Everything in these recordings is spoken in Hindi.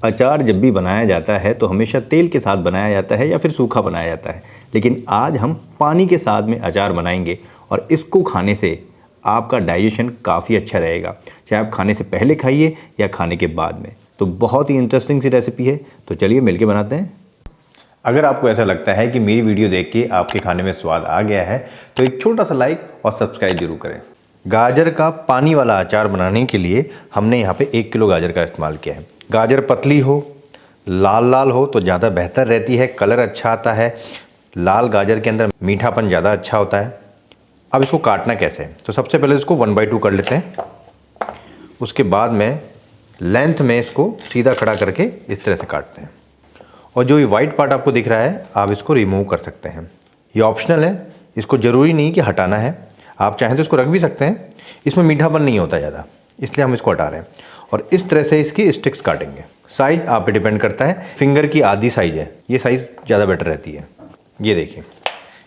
अचार जब भी बनाया जाता है तो हमेशा तेल के साथ बनाया जाता है या फिर सूखा बनाया जाता है, लेकिन आज हम पानी के साथ में अचार बनाएंगे और इसको खाने से आपका डाइजेशन काफ़ी अच्छा रहेगा, चाहे आप खाने से पहले खाइए या खाने के बाद में। तो बहुत ही इंटरेस्टिंग सी रेसिपी है, तो चलिए मिलके बनाते हैं। अगर आपको ऐसा लगता है कि मेरी वीडियो देख के आपके खाने में स्वाद आ गया है तो एक छोटा सा लाइक और सब्सक्राइब जरूर करें। गाजर का पानी वाला अचार बनाने के लिए हमने यहाँ पे 1 किलो गाजर का इस्तेमाल किया है। गाजर पतली हो, लाल लाल हो तो ज़्यादा बेहतर रहती है, कलर अच्छा आता है। लाल गाजर के अंदर मीठापन ज़्यादा अच्छा होता है। अब इसको काटना कैसे है, तो सबसे पहले इसको 1/2 कर लेते हैं। उसके बाद में लेंथ में इसको सीधा खड़ा करके इस तरह से काटते हैं। और जो ये वाइट पार्ट आपको दिख रहा है आप इसको रिमूव कर सकते हैं। ये ऑप्शनल है, इसको ज़रूरी नहीं कि हटाना है, आप चाहें तो इसको रख भी सकते हैं। इसमें मीठापन नहीं होता ज़्यादा, इसलिए हम इसको हटा रहे हैं। और इस तरह से इसकी स्टिक्स काटेंगे। साइज़ आप पे डिपेंड करता है, फिंगर की आधी साइज़ है, ये साइज़ ज़्यादा बेटर रहती है। ये देखिए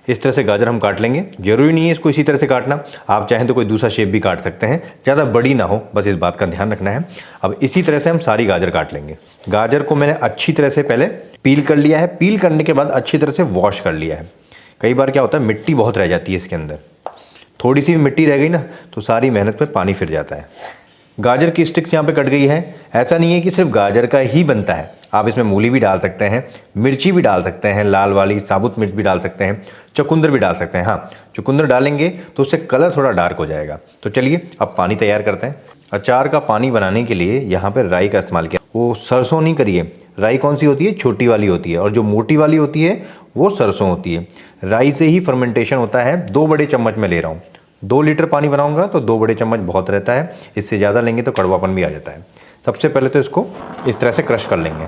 इस तरह से गाजर हम काट लेंगे। ज़रूरी नहीं है इसको इसी तरह से काटना, आप चाहें तो कोई दूसरा शेप भी काट सकते हैं, ज़्यादा बड़ी ना हो, बस इस बात का ध्यान रखना है। अब इसी तरह से हम सारी गाजर काट लेंगे। गाजर को मैंने अच्छी तरह से पहले पील कर लिया है, पील करने के बाद अच्छी तरह से वॉश कर लिया है। कई बार क्या होता है मिट्टी बहुत रह जाती है इसके अंदर, थोड़ी सी मिट्टी रह गई ना तो सारी मेहनत में पानी फिर जाता है। गाजर की स्टिक्स यहाँ पे कट गई है। ऐसा नहीं है कि सिर्फ गाजर का ही बनता है, आप इसमें मूली भी डाल सकते हैं, मिर्ची भी डाल सकते हैं, लाल वाली साबुत मिर्च भी डाल सकते हैं, चुकंदर भी डाल सकते हैं। हाँ, चुकंदर डालेंगे तो उससे कलर थोड़ा डार्क हो जाएगा। तो चलिए अब पानी तैयार करते हैं। अचार का पानी बनाने के लिए यहाँ पर राई का इस्तेमाल किया। वो सरसों नहीं करिए, राई कौन सी होती है, छोटी वाली होती है, और जो मोटी वाली होती है वो सरसों होती है। राई से ही फर्मेंटेशन होता है। 2 बड़े चम्मच मैं ले रहा हूँ। 2 लीटर पानी बनाऊंगा तो 2 बड़े चम्मच बहुत रहता है, इससे ज़्यादा लेंगे तो कड़वापन भी आ जाता है। सबसे पहले तो इसको इस तरह से क्रश कर लेंगे।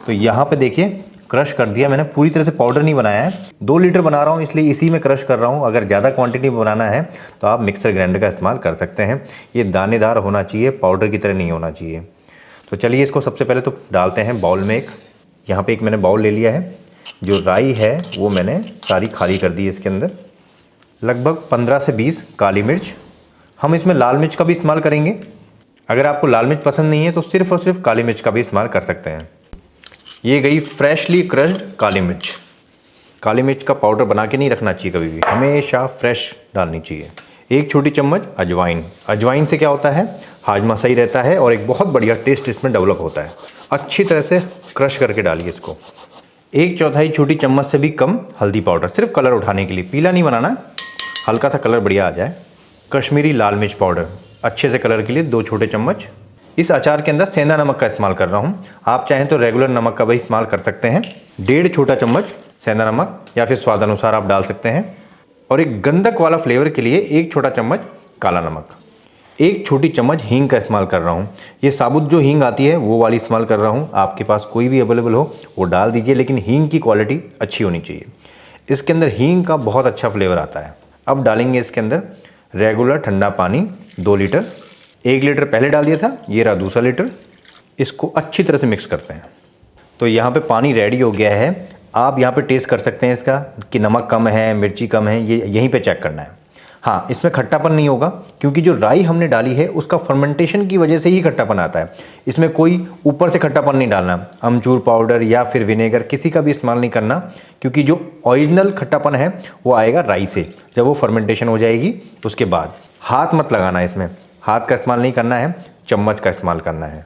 तो यहाँ पे देखिए क्रश कर दिया मैंने, पूरी तरह से पाउडर नहीं बनाया है। 2 लीटर बना रहा हूँ इसलिए इसी में क्रश कर रहा हूँ। अगर ज़्यादा क्वांटिटी में बनाना है तो आप मिक्सर ग्राइंडर का इस्तेमाल कर सकते हैं। ये दानेदार होना चाहिए, पाउडर की तरह नहीं होना चाहिए। तो चलिए इसको सबसे पहले तो डालते हैं बाउल में। यहाँ पे एक मैंने बाउल ले लिया है। जो राई है वो मैंने सारी खाली कर दी है। इसके अंदर लगभग 15 से 20 काली मिर्च, हम इसमें लाल मिर्च का भी इस्तेमाल करेंगे। अगर आपको लाल मिर्च पसंद नहीं है तो सिर्फ और सिर्फ काली मिर्च का भी इस्तेमाल कर सकते हैं। ये गई फ्रेशली क्रश्ड काली मिर्च। काली मिर्च का पाउडर बना के नहीं रखना चाहिए, कभी भी हमेशा फ्रेश डालनी चाहिए। 1 छोटी चम्मच अजवाइन। अजवाइन से क्या होता है, हाजमा सही रहता है और एक बहुत बढ़िया टेस्ट इसमें डेवलप होता है। अच्छी तरह से क्रश करके डालिए इसको। 1/4 छोटी चम्मच से भी कम हल्दी पाउडर, सिर्फ कलर उठाने के लिए, पीला नहीं बनाना, हल्का सा कलर बढ़िया आ जाए। कश्मीरी लाल मिर्च पाउडर अच्छे से कलर के लिए 2 छोटे चम्मच। इस अचार के अंदर सेंधा नमक का इस्तेमाल कर रहा हूँ, आप चाहें तो रेगुलर नमक का भी इस्तेमाल कर सकते हैं। 1.5 छोटा चम्मच सेंधा नमक या फिर स्वाद अनुसार आप डाल सकते हैं। और एक गंधक वाला फ्लेवर के लिए 1 छोटा चम्मच काला नमक। 1 छोटी चम्मच हींग का इस्तेमाल कर रहा हूँ। ये साबुत जो हींग आती है वो वाली इस्तेमाल कर रहा हूँ, आपके पास कोई भी अवेलेबल हो वो डाल दीजिए, लेकिन हींग की क्वालिटी अच्छी होनी चाहिए। इसके अंदर हींग का बहुत अच्छा फ्लेवर आता है। अब डालेंगे इसके अंदर रेगुलर ठंडा पानी 2 लीटर। 1 लीटर पहले डाल दिया था, ये रहा दूसरा लीटर। इसको अच्छी तरह से मिक्स करते हैं। तो यहाँ पे पानी रेडी हो गया है। आप यहाँ पे टेस्ट कर सकते हैं इसका कि नमक कम है, मिर्ची कम है, ये यहीं पे चेक करना है। हाँ, इसमें खट्टापन नहीं होगा क्योंकि जो राई हमने डाली है उसका फर्मेंटेशन की वजह से ही खट्टापन आता है। इसमें कोई ऊपर से खट्टापन नहीं डालना, अमचूर पाउडर या फिर विनेगर किसी का भी इस्तेमाल नहीं करना, क्योंकि जो ओरिजिनल खट्टापन है वो आएगा राई से जब वो फर्मेंटेशन हो जाएगी। उसके बाद हाथ मत लगाना, इसमें हाथ का इस्तेमाल नहीं करना है, चम्मच का इस्तेमाल करना है।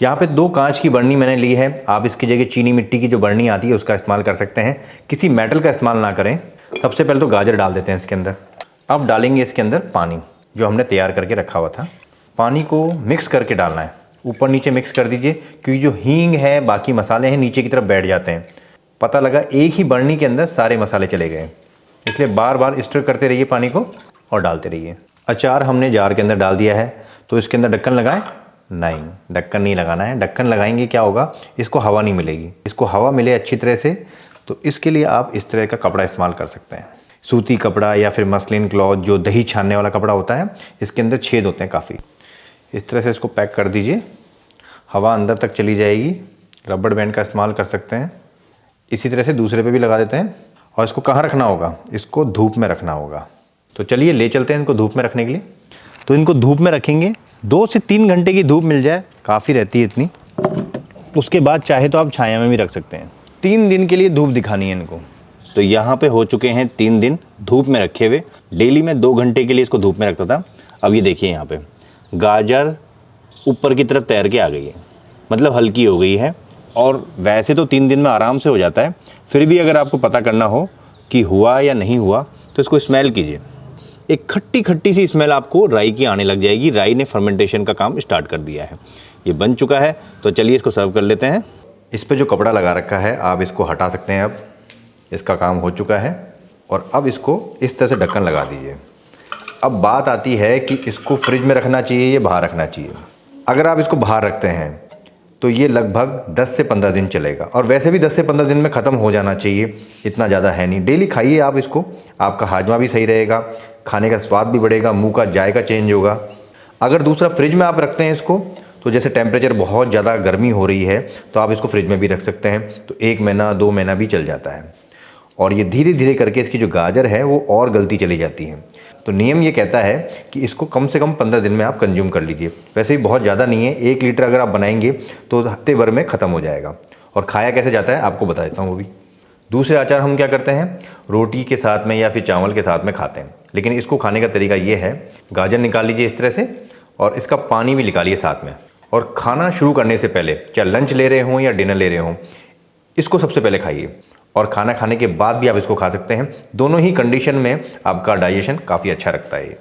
यहाँ पे 2 कांच की बर्नी मैंने ली है, आप इसकी जगह चीनी मिट्टी की जो बर्नी आती है उसका इस्तेमाल कर सकते हैं, किसी मेटल का इस्तेमाल ना करें। सबसे पहले तो गाजर डाल देते हैं इसके अंदर। अब डालेंगे इसके अंदर पानी जो हमने तैयार करके रखा हुआ था। पानी को मिक्स करके डालना है, ऊपर नीचे मिक्स कर दीजिए, क्योंकि जो हींग है बाकी मसाले हैं नीचे की तरफ बैठ जाते हैं। पता लगा एक ही बर्नी के अंदर सारे मसाले चले गए, इसलिए बार बार स्टर करते रहिए पानी को और डालते रहिए। अचार हमने जार के अंदर डाल दिया है, तो इसके अंदर ढक्कन लगाएं? नहीं, ढक्कन नहीं लगाना है। ढक्कन लगाएंगे क्या होगा, इसको हवा नहीं मिलेगी। इसको हवा मिले अच्छी तरह से, तो इसके लिए आप इस तरह का कपड़ा इस्तेमाल कर सकते हैं, सूती कपड़ा या फिर मसलिन क्लॉथ, जो दही छानने वाला कपड़ा होता है। इसके अंदर छेद होते हैं काफ़ी। इस तरह से इसको पैक कर दीजिए, हवा अंदर तक चली जाएगी। रबड़ बैंड का इस्तेमाल कर सकते हैं। इसी तरह से दूसरे पे भी लगा देते हैं। और इसको कहाँ रखना होगा, इसको धूप में रखना होगा। तो चलिए ले चलते हैं इनको धूप में रखने के लिए। तो इनको धूप में रखेंगे, 2 से 3 घंटे की धूप मिल जाए काफ़ी रहती है इतनी। उसके बाद चाहे तो आप छाया में भी रख सकते हैं। 3 दिन के लिए धूप दिखानी है इनको। तो यहाँ पे हो चुके हैं 3 दिन धूप में रखे हुए। डेली मैं 2 घंटे के लिए इसको धूप में रखता था। अब ये देखिए यहाँ पे गाजर ऊपर की तरफ तैर के आ गई है, मतलब हल्की हो गई है। और वैसे तो 3 दिन में आराम से हो जाता है, फिर भी अगर आपको पता करना हो कि हुआ या नहीं हुआ तो इसको स्मेल कीजिए। एक खट्टी खट्टी सी स्मेल आपको राई की आने लग जाएगी। राई ने फर्मेंटेशन का काम स्टार्ट कर दिया है। ये बन चुका है, तो चलिए इसको सर्व कर लेते हैं। इस पे जो कपड़ा लगा रखा है आप इसको हटा सकते हैं। अब इसका काम हो चुका है और अब इसको इस तरह से ढक्कन लगा दीजिए। अब बात आती है कि इसको फ्रिज में रखना चाहिए या बाहर रखना चाहिए। अगर आप इसको बाहर रखते हैं तो ये लगभग 10 से 15 दिन चलेगा, और वैसे भी 10 से 15 दिन में ख़त्म हो जाना चाहिए, इतना ज़्यादा है नहीं। डेली खाइए आप इसको, आपका हाजमा भी सही रहेगा, खाने का स्वाद भी बढ़ेगा, मुंह का जायका चेंज होगा। अगर दूसरा फ्रिज में आप रखते हैं इसको, तो जैसे टेम्परेचर बहुत ज़्यादा गर्मी हो रही है तो आप इसको फ्रिज में भी रख सकते हैं, तो 1 महीना 2 महीना भी चल जाता है। और ये धीरे धीरे करके इसकी जो गाजर है वो और गलती चली जाती है। तो नियम ये कहता है कि इसको कम से कम 15 दिन में आप कंज्यूम कर लीजिए। वैसे भी बहुत ज़्यादा नहीं है, 1 लीटर अगर आप बनाएंगे तो हफ्ते भर में ख़त्म हो जाएगा। और खाया कैसे जाता है आपको बता देता हूँ वो भी। दूसरे अचार हम क्या करते हैं, रोटी के साथ में या फिर चावल के साथ में खाते हैं, लेकिन इसको खाने का तरीका ये है, गाजर निकाल लीजिए इस तरह से और इसका पानी भी निकालिए साथ में, और खाना शुरू करने से पहले, चाहे लंच ले रहे हों या डिनर ले रहे हों, इसको सबसे पहले खाइए। और खाना खाने के बाद भी आप इसको खा सकते हैं। दोनों ही कंडीशन में आपका डाइजेशन काफ़ी अच्छा रखता है।